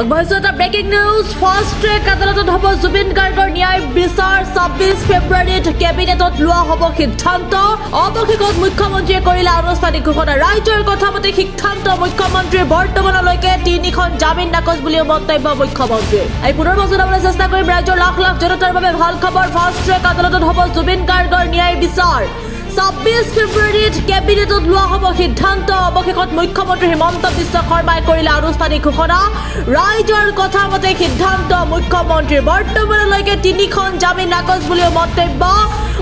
আগবাঢ়িছো breaking news fast track আদালতত হ'ব জুবিন গাৰ্গৰ ন্যায় বিচাৰ ২৬ ফেব্ৰুৱাৰীত কেবিনেটত লোৱা হ'ব সিদ্ধান্ত অৱশেষত মুখ্যমন্ত্ৰীয়ে কৰিলে আনুষ্ঠানিক ঘোষণা ৰাজ্যৰ কথা মতে সিদ্ধান্ত মুখ্যমন্ত্ৰীৰ বৰ্তমানলৈকে ৩খন জামিন নাকচ বুলিও মন্তব্য মুখ্যমন্ত্ৰীৰ এই পুনৰ জনাবলৈ চেষ্টা কৰিম ৰাজ্যৰ লাখ লাখ জনতাৰ বাবে ভাল খবৰ ফাষ্ট ট্ৰেক আদালতত হ'ব জুবিন গাৰ্গৰ ন্যায় বিচাৰ ২৬ ফেব্ৰুৱাৰীত কেবিনেটত লোৱা হ'ব সিদ্ধান্ত অৱশেষত মুখ্যমন্ত্ৰী হিমন্ত বিশ্ব শৰ্মাই কৰিলে আনুষ্ঠানিক ঘোষণা ৰাজ্যৰ কথা মতে সিদ্ধান্ত মুখ্যমন্ত্ৰীৰ বৰ্তমানলৈকে ৩খন জামিন নাকচ বুলিও মন্তব্য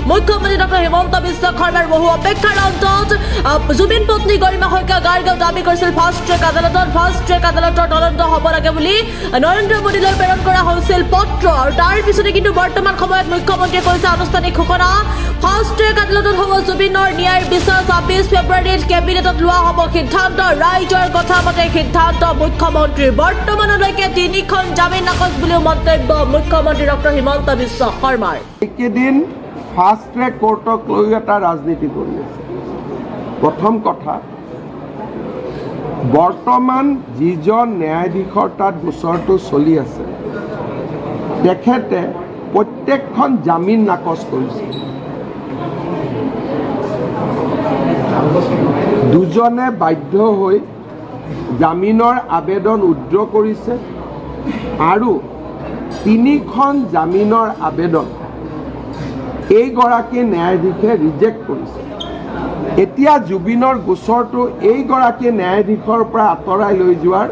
মুখ্যমন্ত্ৰী ডক্টৰ হিমন্ত বিশ্ব শৰ্মাৰ বহু অপেক্ষাৰ অন্তত জুবিন পত্নী গৰিমা শইকীয়া গাৰ্গেও দাবী কৰিছিল ফাষ্ট ট্ৰেক আদালতৰ তদন্ত হ'ব লাগে বুলি নৰেন্দ্ৰ মোদীলৈ প্ৰেৰণ কৰা হৈছিল পত্ৰ আৰু তাৰ পিছতে কিন্তু বৰ্তমান সময়ত মুখ্যমন্ত্ৰীয়ে কৈছে আনুষ্ঠানিক ঘোষণা ফাষ্ট ট্ৰেক আদালতত হ'ব জুবিনৰ ন্যায় বিচাৰ ২৬ ফেব্ৰুৱাৰীত কেবিনেটত লোৱা হ'ব সিদ্ধান্ত ৰাজ্যৰ কথা মতে সিদ্ধান্ত মুখ্যমন্ত্ৰীৰ বৰ্তমানলৈকে ৩খন জামিন নাকচ বুলিও মন্তব্য মুখ্যমন্ত্ৰী ডক্টৰ হিমন্ত বিশ্ব শৰ্মাৰ এইকেইদিন ফাষ্ট ট্ৰেক কোৰ্টক লৈ এটা ৰাজনীতি কৰি আছে প্ৰথম কথা বৰ্তমান যিজন ন্যায়াধীশৰ তাত গোচৰটো চলি আছে তেখেতে প্ৰত্যেকখন জামিন নাকচ কৰিছে দুজনে বাধ্য হৈ জামিনৰ আবেদন উইথড্ৰ কৰিছে আৰু ৩খন জামিনৰ আবেদন এইগৰাকী ন্যায়াধীশে ৰিজেক্ট কৰিছে এতিয়া জুবিনৰ গোচৰটো এইগৰাকী ন্যায়াধীশৰ পৰা আঁতৰাই লৈ যোৱাৰ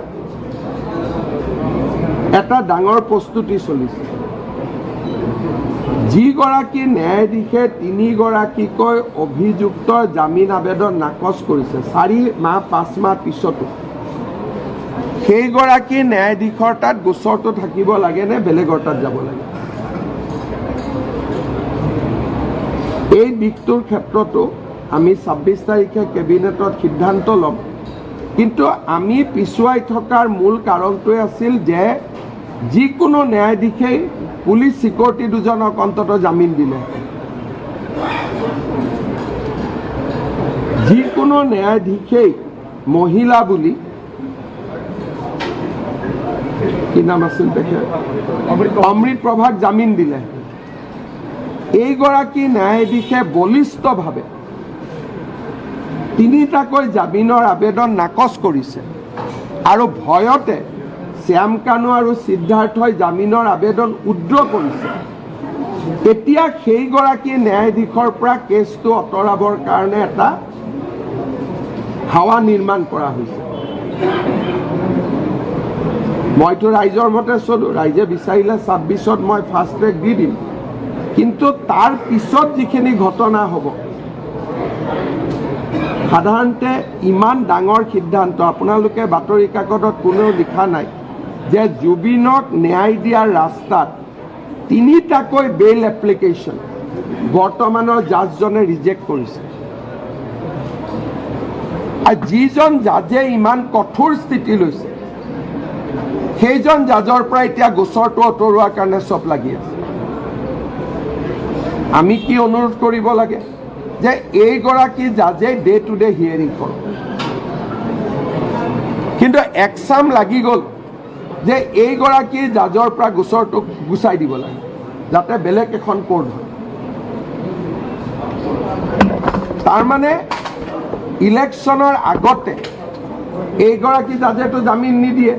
এটা ডাঙৰ প্ৰস্তুতি চলিছে যিগৰাকী ন্যায়াধীশে ৩গৰাকীকৈ অভিযুক্তৰ জামিন আবেদন নাকচ কৰিছে ৪ মাহ ৫ মাহ পিছতো সেইগৰাকী ন্যায়াধীশৰ তাত গোচৰটো থাকিব লাগে নে বেলেগৰ তাত যাব লাগে এই দিশটোৰ ক্ষেত্ৰতো আমি ২৬ তাৰিখে কেবিনেটত সিদ্ধান্ত ল'ম কিন্তু আমি পিছুৱাই থকাৰ মূল কাৰণটোৱে আছিল যে যিকোনো ন্যায়াধীশেই পুলিচ চিকিউৰিটি দুজনক অন্ততঃ জামিন দিলে যিকোনো ন্যায়াধীশেই মহিলা বুলি কি নাম আছিল তেখেত অমৃত প্ৰভাক জামিন দিলে এইগৰাকী ন্যায়াধীশে বলিষ্ঠভাৱে ৩টাকৈ জামিনৰ আবেদন নাকচ কৰিছে আৰু ভয়তে শ্যাম কানু আৰু সিদ্ধাৰ্থই জামিনৰ আবেদন উইথড্ৰ কৰিছে এতিয়া সেইগৰাকী ন্যায়াধীশৰ পৰা কেছটো আঁতৰাবৰ কাৰণে এটা হাৱা নিৰ্মাণ কৰা হৈছে মইতো ৰাইজৰ মতে চলো ৰাইজে বিচাৰিলে ২৬ত মই ফাষ্ট ট্ৰেক দি দিম কিন্তু তাৰ পিছত যিখিনি ঘটনা হ'ব সাধাৰণতে ইমান ডাঙৰ সিদ্ধান্ত আপোনালোকে বাতৰি কাকতত কোনেও লিখা নাই যে জুবিনক ন্যায় দিয়াৰ ৰাস্তাত ৩টাকৈ বেইল এপ্লিকেশ্যন বৰ্তমানৰ জাজজনে ৰিজেক্ট কৰিছে আৰু যিজন জাজে ইমান কঠোৰ স্থিতি লৈছে সেইজন জাজৰ পৰা এতিয়া গোচৰটো আঁতৰোৱাৰ কাৰণে চব লাগি আছে আমি কি অনুৰোধ কৰিব লাগে যে এইগৰাকী জাজে ডে টু ডে হিয়াৰিং কৰক কিন্তু একচাম লাগি গ'ল যে এইগৰাকী জাজৰ পৰা গোচৰটো গুচাই দিব লাগে যাতে বেলেগ এখন কোৰ্ট হয় তাৰমানে ইলেকশ্যনৰ আগতে এইগৰাকী জাজেতো জামিন নিদিয়ে